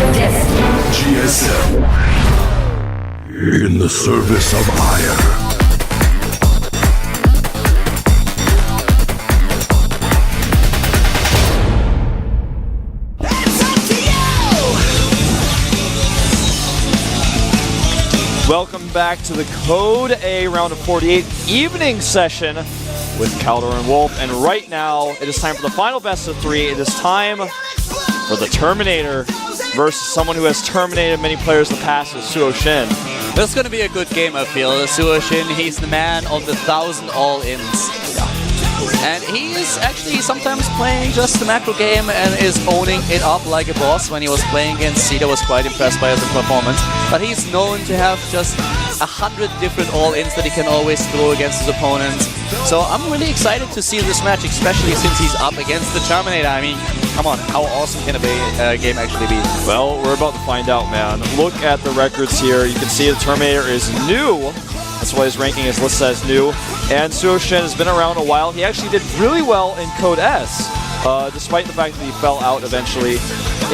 GSL. In the service of ire. Welcome back to the Code A round of 48 evening session with Caldor and Wolf. And right now, it is time for the final best of 3. It is time for the Terminator versus someone who has terminated many players in the past, with SuHoSin. This is going to be a good game, I feel. SuHoSin, he's the man of the 1,000 all-ins. And he is actually sometimes playing just the macro game and is owning it up like a boss. When he was playing against Cedar, was quite impressed by his performance. But he's known to have just 100 different all-ins that he can always throw against his opponents. So I'm really excited to see this match, especially since he's up against the Terminator. I mean, come on, how awesome can a game actually be? Well, we're about to find out, man. Look at the records here. You can see the Terminator is new. That's why his ranking is listed as new. And SuHoSin has been around a while. He actually did really well in Code S, despite the fact that he fell out eventually.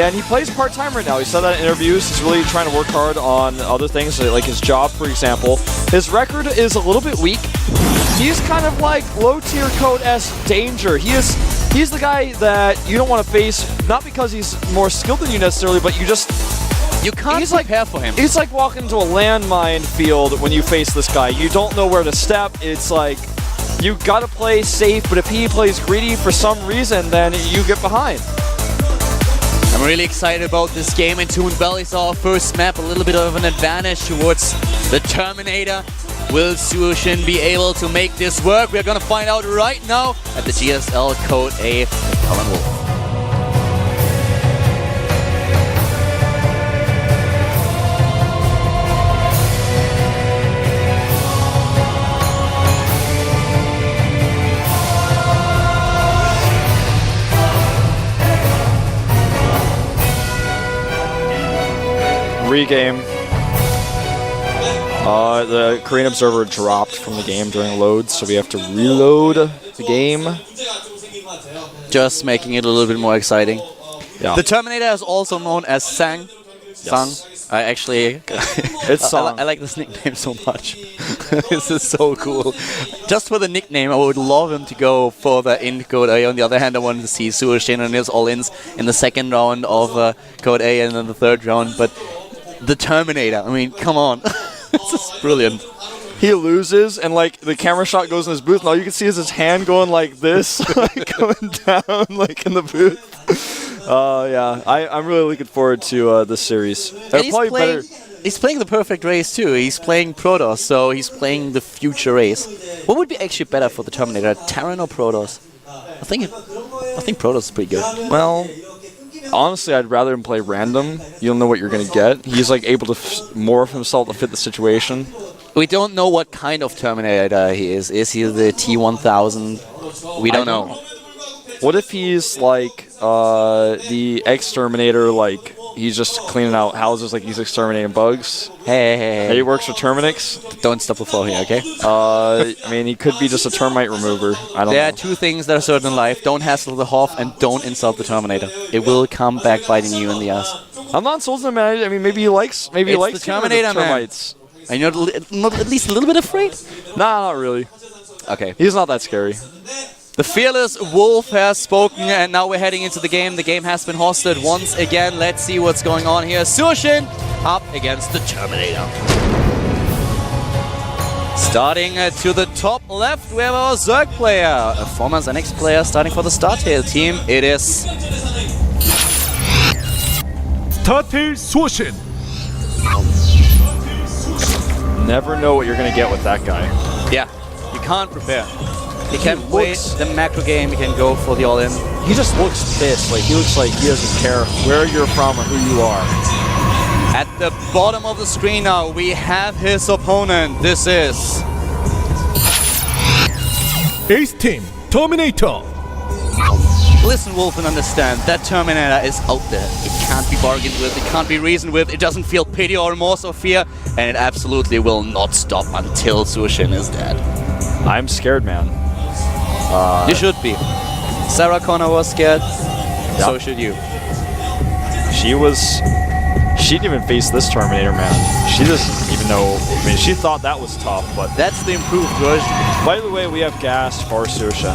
And he plays part-time right now. He said that in interviews. He's really trying to work hard on other things, like his job, for example. His record is a little bit weak. He's kind of like low-tier Code S danger. He's the guy that you don't want to face, not because he's more skilled than you necessarily, but you can't prepare for him. It's like walking into a landmine field when you face this guy. You don't know where to step. It's like you gotta play safe, but if he plays greedy for some reason, then you get behind. I'm really excited about this game, and Toon Valley is our first map, a little bit of an advantage towards the Terminator. Will SuHoSin be able to make this work? We're gonna find out right now at the GSL Code A with Colin Wolf. Regame. The Korean observer dropped from the game during loads, so we have to reload the game. Just making it a little bit more exciting. Yeah. The Terminator is also known as Sang. Sang. I actually, it's I like this nickname so much. This is so cool. Just for the nickname, I would love him to go further in Code A. On the other hand, I wanted to see SuHoSin and his all-ins in the second round of Code A and then the third round. But the Terminator, I mean, come on. This is brilliant. He loses, and like the camera shot goes in his booth, and all you can see is his hand going like this, like going down, like in the booth. Yeah, I'm really looking forward to this series. He's playing the perfect race too. He's playing Protoss, so he's playing the future race. What would be actually better for the Terminator, Terran or Protoss? I think Protoss is pretty good. Well, honestly, I'd rather him play random. You don't know what you're going to get. He's like able to morph himself to fit the situation. We don't know what kind of Terminator he is. Is he the T-1000? We don't know. What if he's like the Exterminator, like he's just cleaning out houses, like he's exterminating bugs? Hey. He works for Terminix? Don't stop the flow here, okay? I mean, he could be just a termite remover. I don't know. There are two things that are certain in life. Don't hassle the Hoff and don't insult the Terminator. It will come back biting you in the ass. I'm not insulting him, man. I mean, maybe he likes the Terminator, termites. Man. Are you not at least a little bit afraid? Nah, not really. Okay. He's not that scary. The fearless Wolf has spoken, and now we're heading into the game. The game has been hosted once again. Let's see what's going on here. SuHoSin up against the Terminator. Starting to the top left, we have our Zerg player, a former ZenX player starting for the StarTale team. It is StarTale SuHoSin. Never know what you're going to get with that guy. Yeah, you can't prepare. He can play the macro game, he can go for the all-in. He just looks pissed. Like, he looks like he doesn't care where you're from or who you are. At the bottom of the screen now, we have his opponent. This is Ace Team Terminator. Listen, Wolf, and understand, that Terminator is out there. It can't be bargained with, it can't be reasoned with, it doesn't feel pity or remorse or fear, and it absolutely will not stop until SuHoSin is dead. I'm scared, man. You should be. Sarah Connor was scared, so should you. She was She didn't even face this Terminator, man. She doesn't even know. I mean, she thought that was tough, but... That's the improved version. By the way, we have gas for SuHoSin.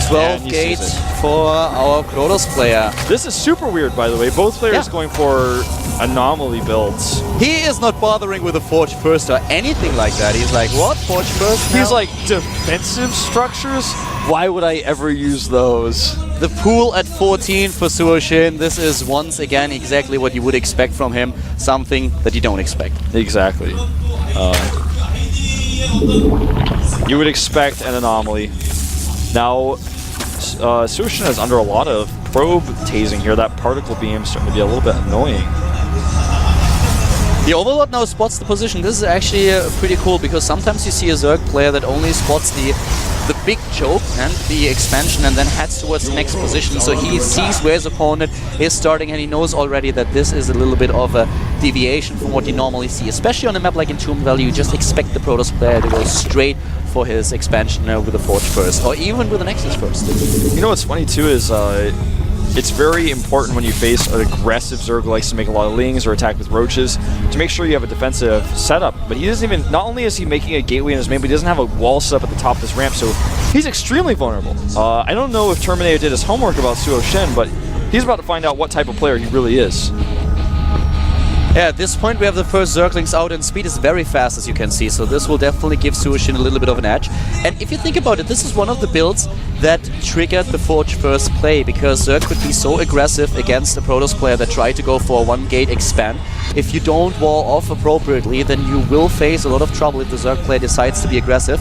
12 gates for our Protoss player. This is super weird, by the way. Both players going for anomaly builds. He is not bothering with a Forge First or anything like that. He's like, what? Forge First now? He's like, defensive structures? Why would I ever use those? The pool at 14 for SuHoSin. This is once again exactly what you would expect from him. Something that you don't expect. Exactly. You would expect an anomaly. Now, SuHoSin is under a lot of probe tasing here. That particle beam is starting to be a little bit annoying. The Overlord now spots the position. This is actually pretty cool because sometimes you see a Zerg player that only spots the big choke and the expansion and then heads towards the next position. So he sees where his opponent is starting and he knows already that this is a little bit of a deviation from what you normally see. Especially on a map like Entomb Valley, you just expect the Protoss player to go straight for his expansion with a Forge First or even with an Nexus First. You know what's funny too is it's very important when you face an aggressive Zerg who likes to make a lot of lings or attack with roaches to make sure you have a defensive setup. But he doesn't even, not only is he making a gateway in his main, but he doesn't have a wall set up at the top of this ramp, so he's extremely vulnerable. I don't know if Terminator did his homework about SuHoSin, but he's about to find out what type of player he really is. Yeah, at this point we have the first Zerglings out and speed is very fast as you can see, so this will definitely give SuHoSin a little bit of an edge. And if you think about it, this is one of the builds that triggered the Forge First play, because Zerg could be so aggressive against a Protoss player that tried to go for a one-gate expand. If you don't wall off appropriately, then you will face a lot of trouble if the Zerg player decides to be aggressive.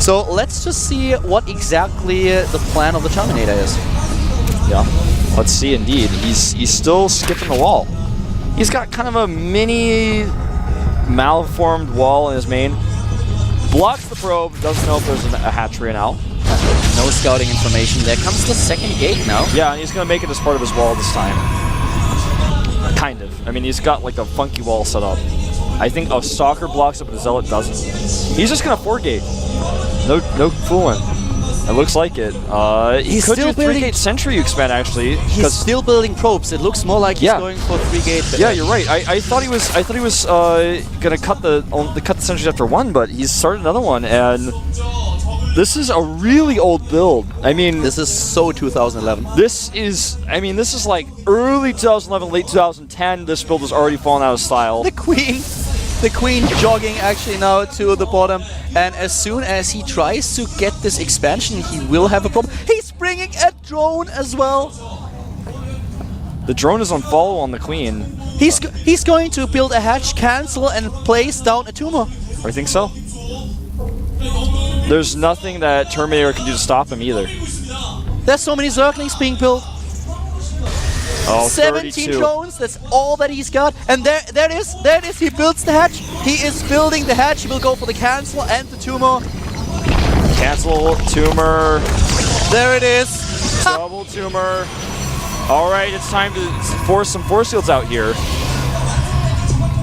So let's just see what exactly the plan of the Terminator is. Yeah, let's see indeed. He's still skipping the wall. He's got kind of a mini malformed wall in his main. Blocks the probe, doesn't know if there's a hatchery now. No scouting information. There comes the second gate now. Yeah, and he's going to make it as part of his wall this time. Kind of. I mean, he's got like a funky wall set up. I think a Stalker blocks it, but a Zealot doesn't. He's just going to 4-gate. No fooling. It looks like it. He could do 3-gate Sentry expand actually. He's still building probes. It looks more like he's going for 3-gate. Yeah, you're right. I thought he was gonna cut the sentries after one, but he's started another one, and this is a really old build. I mean, this is so 2011. This is like early 2011, late 2010. This build has already fallen out of style. The Queen jogging actually now to the bottom, and as soon as he tries to get this expansion, he will have a problem. He's bringing a drone as well. The drone is on follow on the Queen. He's going to build a hatch, cancel, and place down a tumor. I think so. There's nothing that Terminator can do to stop him either. There's so many Zerglings being built. Oh, 17 32. drones, that's all that he's got. And there it is, he builds the hatch. He is building the hatch, he will go for the cancel and the tumor. Cancel, tumor. There it is. Double tumor. Alright, it's time to force some force fields out here.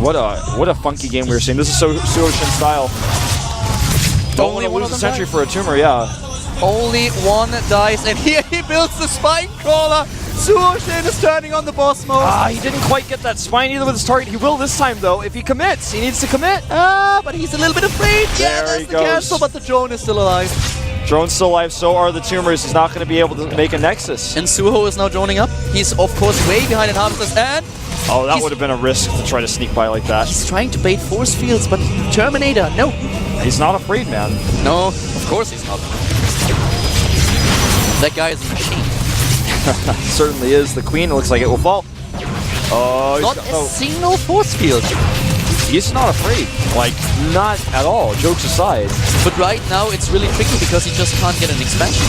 What a funky game we were seeing. This is SuHoSin style. Don't want to lose a sentry for a tumor, yeah. Only one dice, and here he builds the spine crawler. SuHoSin is turning on the boss mode. He didn't quite get that spine either with his target. He will this time though, if he commits. He needs to commit. But he's a little bit afraid. Yeah, that's the cancel, but the drone is still alive. Drone's still alive, so are the tumors. He's not going to be able to make a nexus. And Suho is now droning up. He's of course way behind in Harvesters, and oh, that would have been a risk to try to sneak by like that. He's trying to bait force fields, but Terminator, no. He's not afraid, man. No, of course he's not. That guy is a machine. Certainly is. The Queen looks like it will fall. Oh, not a single force field. He's not afraid. Like, not at all, jokes aside. But right now it's really tricky because he just can't get an expansion.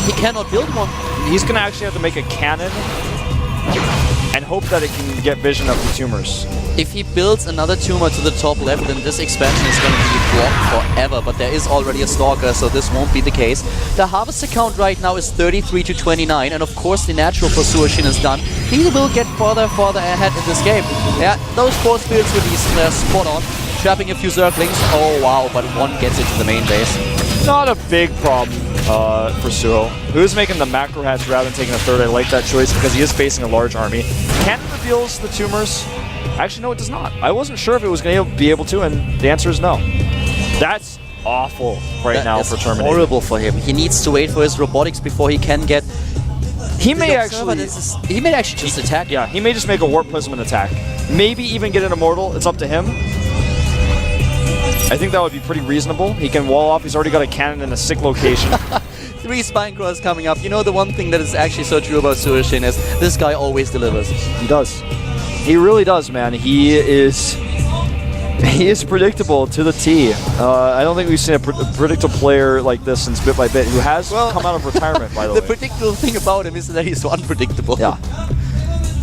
He cannot build one. He's going to actually have to make a cannon and hope that it can get vision of the tumors. If he builds another tumor to the top left, then this expansion is going to be blocked forever, but there is already a Stalker, so this won't be the case. The Harvester count right now is 33 to 29, and of course the natural for SuHoSin is done. He will get further ahead in this game. Yeah, those force fields released, they're spot on. Trapping a few Zerglings. Oh wow, but one gets into the main base. Not a big problem. for Suho, who is making the macro hatch rather than taking a third. I like that choice because he is facing a large army. Cannon reveals the tumors. Actually, no, it does not. I wasn't sure if it was going to be able to, and the answer is no. That's awful now for Terminator. Horrible for him. He needs to wait for his robotics before he can get... He may actually just attack. Yeah, he may just make a Warp Prism and attack. Maybe even get an Immortal. It's up to him. I think that would be pretty reasonable. He can wall off. He's already got a cannon in a sick location. 3 spine crawlers coming up. You know, the one thing that is actually so true about SuHoSin is this guy always delivers. He does. He really does, man. He is predictable to the T. I don't think we've seen a predictable player like this since Bit by Bit, who has come out of retirement, by the way. The predictable thing about him is that he's so unpredictable. Yeah.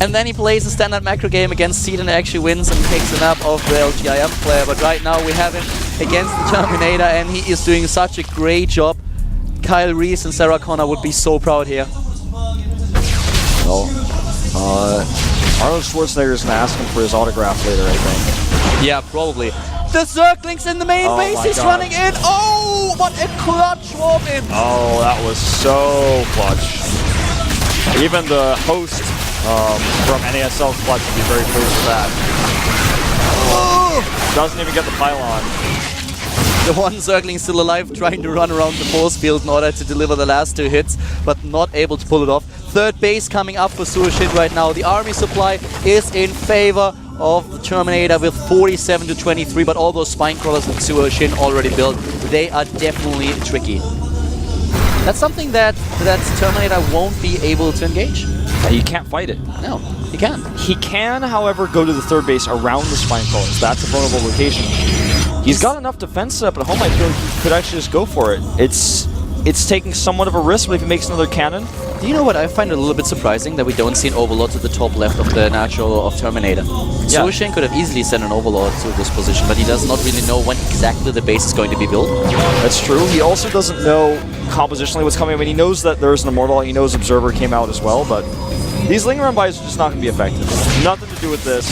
And then he plays a standard macro game against Seed and actually wins and takes the map off the LGIM player. But right now we have him against the Terminator, and he is doing such a great job. Kyle Reese and Sarah Connor would be so proud here. Well, Arnold Schwarzenegger is going to ask him for his autograph later, I think. Yeah, probably. The Zergling's in the main base. He's running in. Oh, what a clutch warp in. Oh, that was so clutch. Even the host from NASL Clutch would be very pleased with that. Doesn't even get the pylon. The one Zergling still alive, trying to run around the force field in order to deliver the last 2 hits, but not able to pull it off. Third base coming up for SuHoSin right now. The army supply is in favor of the Terminator with 47 to 23, but all those spine crawlers that SuHoSin already built, they are definitely tricky. That's something that Terminator won't be able to engage. You can't fight it. No, he can't. He can, however, go to the third base around the spine crawlers. That's a vulnerable location. He's got enough defense set up at home. I feel like he could actually just go for it. It's taking somewhat of a risk, but if he makes another cannon... Do you know what I find a little bit surprising? That we don't see an Overlord to the top left of the natural of Terminator. Yeah. SuHoSin could have easily sent an Overlord to this position, but he does not really know when exactly the base is going to be built. That's true. He also doesn't know compositionally what's coming. I mean, he knows that there's an Immortal, he knows Observer came out as well, but these linger on buys are just not going to be effective. Nothing to do with this.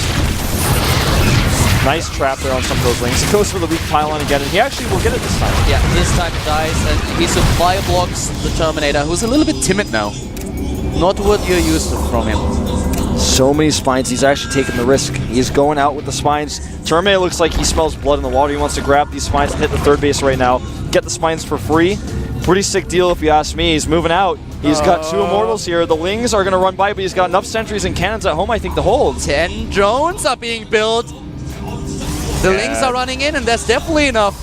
Nice trap there on some of those links. He goes for the weak pylon again, and he actually will get it this time. Yeah, this time it dies, and he supply blocks the Terminator, who's a little bit timid now. Not what you're used to from him. So many spines, he's actually taking the risk. He's going out with the spines. Terminator looks like he smells blood in the water. He wants to grab these spines and hit the third base right now. Get the spines for free. Pretty sick deal if you ask me. He's moving out. He's got 2 Immortals here. The Lings are going to run by, but he's got enough sentries and cannons at home, I think, to hold. 10 drones are being built. The Lings are running in, and that's definitely enough.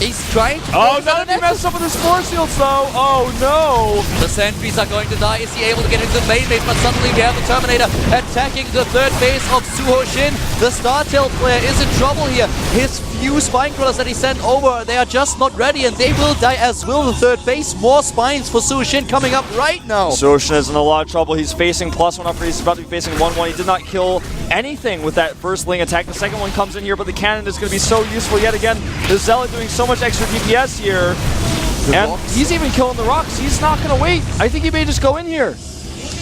He's trying to... Oh, not if he messed up with his force fields, though. Oh, no. The sentries are going to die. Is he able to get into the main base? But suddenly we have the Terminator attacking the third base of SuHoSin. The StarTel player is in trouble here. His few spine crawlers that he sent over, they are just not ready, and they will die as will the third base. More spines for SuHoSin coming up right now. SuHoSin is in a lot of trouble. He's facing +1 upper. He's about to be facing 1-1. He did not kill anything with that first Ling attack. The second one comes in here, but the cannon is going to be so useful yet again. The Zealot doing so much extra DPS here. And he's even killing the rocks. He's not going to wait. I think he may just go in here.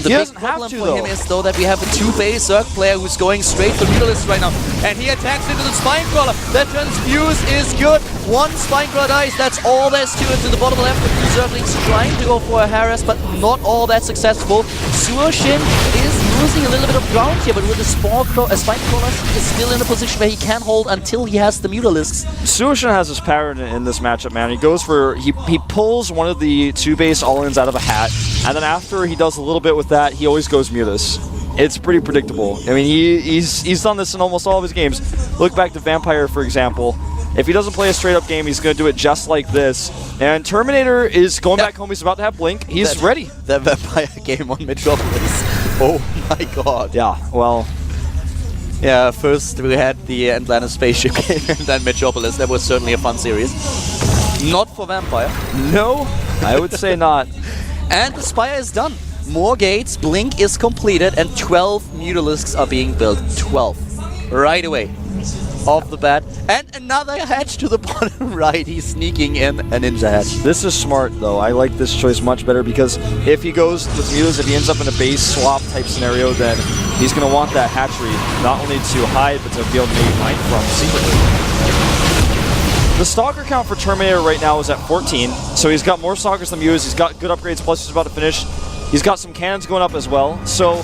The big problem for him is, though, that we have a 2-base Zerg player who's going straight for Mutalisk right now. And he attacks into the Spine Crawler. That transfuse is good. 1 Spine Crawler dies. That's all there's to it. To the bottom left, the 2 Zerglings trying to go for a harass, but not all that successful. SuHoSin is losing a little bit of ground here, but with the Spine Crawlers, he is still in a position where he can hold until he has the Mutalisks. SuHoSin has this pattern in this matchup, man. He goes for... He pulls one of the 2-base all-ins out of a hat, and then after he does a little bit with that, he always goes Mutas. It's pretty predictable. I mean, he's done this in almost all of his games. Look back to Vampire, for example. If he doesn't play a straight-up game, he's going to do it just like this. And Terminator is going back home. He's about to have Blink. He's ready. That Vampire game on Metropolis. Oh my god. Yeah, well... Yeah, first we had the Atlantis spaceship game and then Metropolis. That was certainly a fun series. Not for Vampire. No, I would say not. And the Spire is done. More gates, Blink is completed, and 12 Mutalisks are being built. 12. Right away. Off the bat. And another hatch to the bottom right. He's sneaking in a ninja hatch. This is smart, though. I like this choice much better because if he goes with Mutas, if he ends up in a base swap type scenario, then he's going to want that hatchery not only to hide, but to be able to maybe mine from secretly. The The Stalker count for Terminator right now is at 14, so he's got more Stalkers than Muse, he's got good upgrades, plus he's about to finish. He's got some cannons going up as well, so,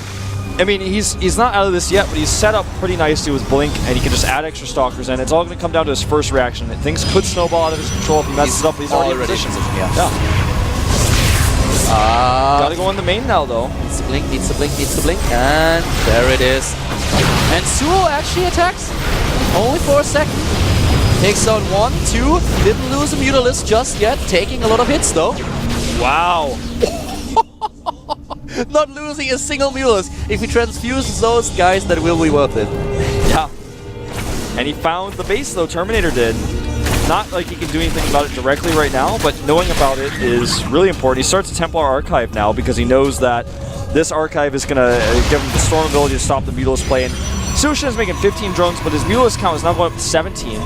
I mean, he's not out of this yet, but he's set up pretty nicely with Blink, and he can just add extra Stalkers in. It's all going to come down to his first reaction. Things could snowball out of his control if he messes it up, but he's already in position. Yeah. Gotta go in the main now, though. Needs to blink, needs to blink, needs to blink, and there it is. And Suho actually attacks, only for a second. Takes on 1, 2, didn't lose a Mutalisk just yet, taking a lot of hits though. Wow. Not losing a single Mutalisk. If he transfuses those guys, that will be worth it. Yeah. And he found the base though, Terminator did. Not like he can do anything about it directly right now, but knowing about it is really important. He starts a Templar Archive now because he knows that this Archive is going to give him the Storm ability to stop the Mutalisk play. And SuHoSin is making 15 drones, but his Mutalisk count is now going up to 17.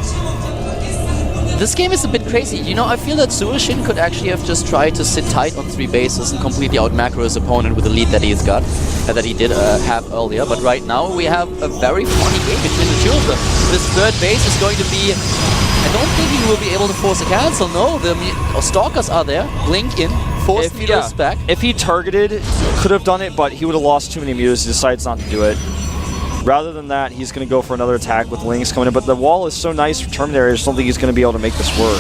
This game is a bit crazy. You know, I feel that SuHoSin could actually have just tried to sit tight on 3 bases and completely out-macro his opponent with the lead that he's got, that he did have earlier. But right now we have a very funny game between the two of them. This 3rd base is going to be... I don't think he will be able to force a cancel. No, the Stalkers are there. Blink in. Force Mutalisk back. If he targeted, could have done it, but he would have lost too many Mutalisk. He decides not to do it. Rather than that, he's going to go for another attack with Lynx coming in. But the wall is so nice for Terminator, I just don't think he's going to be able to make this work.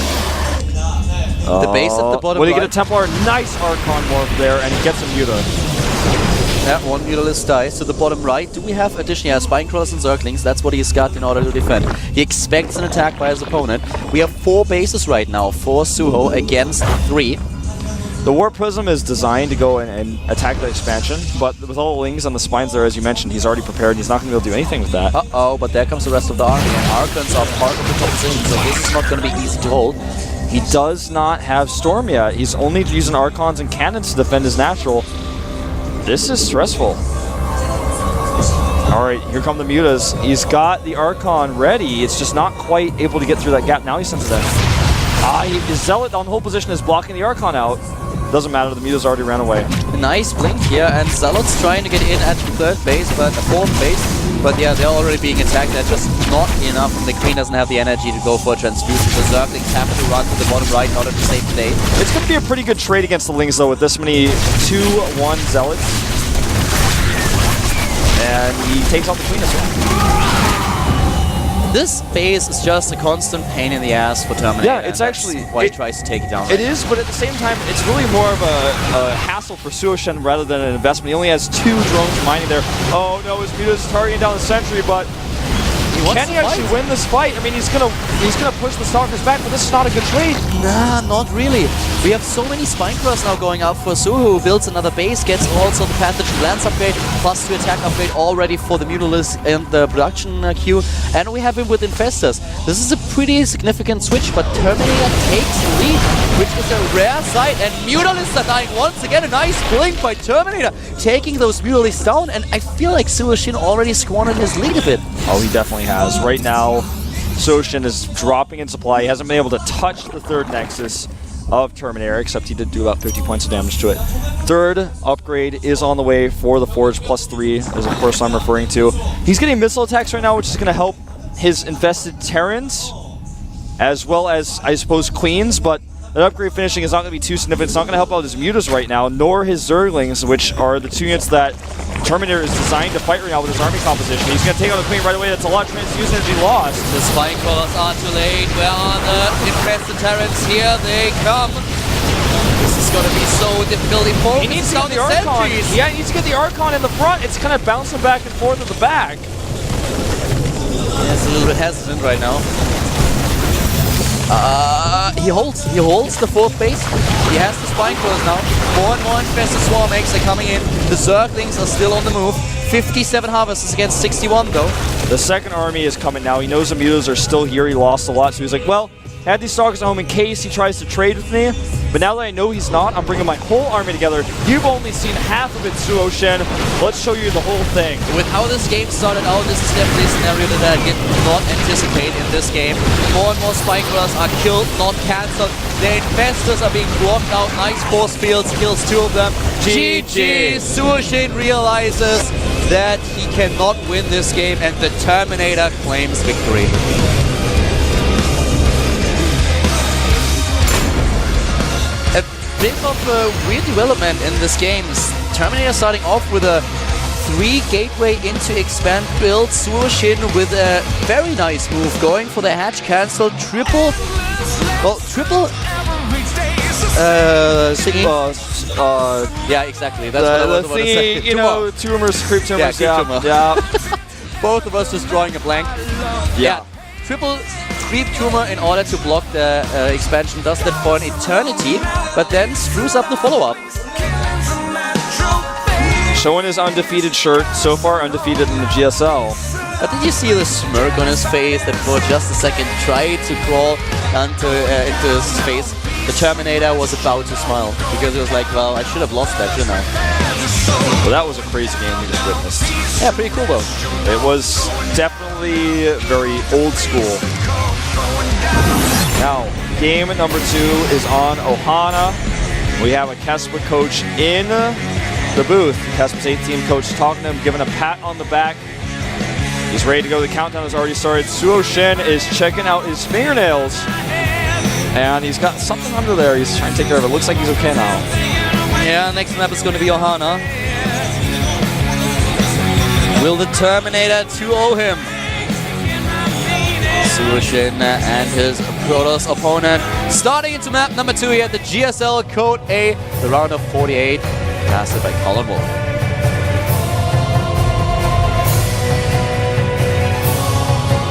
The base at the bottom will he right. get a Templar? Nice Archon morph there, and he gets a Muta. Yeah, 1 Mutalisk dies to the bottom right. Do we have additional Spinecrawlers and Zerglings? That's what he's got in order to defend. He expects an attack by his opponent. We have 4 bases right now for Suho against 3. The Warp Prism is designed to go and attack the expansion, but with all the Lings on the spines there, as you mentioned, he's already prepared. He's not going to be able to do anything with that. Uh-oh, but there comes the rest of the army, and Archons are part of the composition, so this is not going to be easy to hold. He does not have Storm yet. He's only using Archons and Cannons to defend his natural. This is stressful. Alright, here come the Mutas. He's got the Archon ready. It's just not quite able to get through that gap. Now he sends it in. His Zealot on the whole position is blocking the Archon out. Doesn't matter, the Mutas already ran away. A nice blink here, and Zealot's trying to get in at the 3rd base, but the 4th base. But yeah, they're already being attacked. They're just not enough, and the Queen doesn't have the energy to go for a transfusion. The Zerglings have to run to the bottom right in order to save the day. It's going to be a pretty good trade against the Lings, though, with this many 2-1 Zealots. And he takes out the Queen as well. This base is just a constant pain in the ass for Terminator. Yeah, it's actually... why he tries to take it down. It is, but at the same time, it's really more of a hassle for SuHoSin rather than an investment. He only has 2 drones mining there. Oh no, his Muta's targeting down the sentry, but... Can he actually win this fight? I mean, he's gonna push the Stalkers back, but this is not a good trade. Nah, not really. We have so many Spinecrawlers now going out for Suho, who builds another base, gets also the Pathogen Lance upgrade, plus 2 attack upgrade already for the Mutalisk and the production queue. And we have him with Infestors. This is a pretty significant switch, but Terminator takes the lead, which is a rare sight. And Mutalisks are dying once again. A nice blink by Terminator, taking those Mutalisks down. And I feel like SuHoSin already squandered his lead a bit. Oh, he definitely has. Right now, SuHoSin is dropping in supply. He hasn't been able to touch the 3rd Nexus of Terminator, except he did do about 50 points of damage to it. 3rd upgrade is on the way for the Forge, +3, as of course I'm referring to. He's getting missile attacks right now, which is going to help his infested Terrans, as well as, I suppose, Queens, but that upgrade finishing is not going to be too significant. It's not going to help out his Mutas right now, nor his Zerglings, which are the 2 units that Terminator is designed to fight right now with his army composition. He's going to take on the Queen right away. That's a lot of transfuse energy lost. The Spinecrawlers are too late. Where are the infested Terrans? Here they come. This is going to be so difficult. He needs to get the Archon. Yeah, he needs to get the Archon in the front. It's kind of bouncing back and forth at the back. Yeah, it's a little bit hesitant right now. He holds the 4th base. He has the Spinecrawlers now. More and more infested Swarm eggs are coming in. The Zerglings are still on the move. 57 harvests against 61 though. The 2nd army is coming now. He knows the Mutas are still here. He lost a lot, so he's like, well, I had these Stalkers at home in case he tries to trade with me. But now that I know he's not, I'm bringing my whole army together. You've only seen half of it, SuHoSin. Let's show you the whole thing. With how this game started out, this is definitely a scenario that I did not anticipate in this game. More and more Spinecrawlers are killed, not cancelled. The Infestors are being blocked out. Nice force fields, kills 2 of them. GG! SuHoSin realizes that he cannot win this game, and the Terminator claims victory. bit of a weird development in this game. Terminator starting off with a 3 gateway into expand build. SuHoSin with a very nice move, going for the hatch cancel, triple singing. Yeah, exactly. That's what I was about to say. You know, tumors, creep tumors. Yeah, creep tumor. Yeah. Both of us just drawing a blank. Yeah. Triple creep tumor in order to block the expansion. Does that for an eternity, but then screws up the follow-up. Showing his undefeated shirt. So far undefeated in the GSL. But did you see the smirk on his face that for just a second tried to crawl into his face? The Terminator was about to smile because it was like, well, I should have lost that, shouldn't I? Well, that was a crazy game we just witnessed. Yeah, pretty cool though. It was definitely very old school. Now, game number 2 is on Ohana. We have a Kespa coach in the booth. Kespa's 8-team coach talking to him, giving a pat on the back. He's ready to go. The countdown has already started. SuHoSin is checking out his fingernails. And he's got something under there. He's trying to take care of it. Looks like he's okay now. Yeah, next map is going to be Ohana. Will the Terminator 2-0 him? SuHoSin and his Protoss opponent starting into map number 2 here at the GSL Code A, the round of 48, casted by Colin Wolf.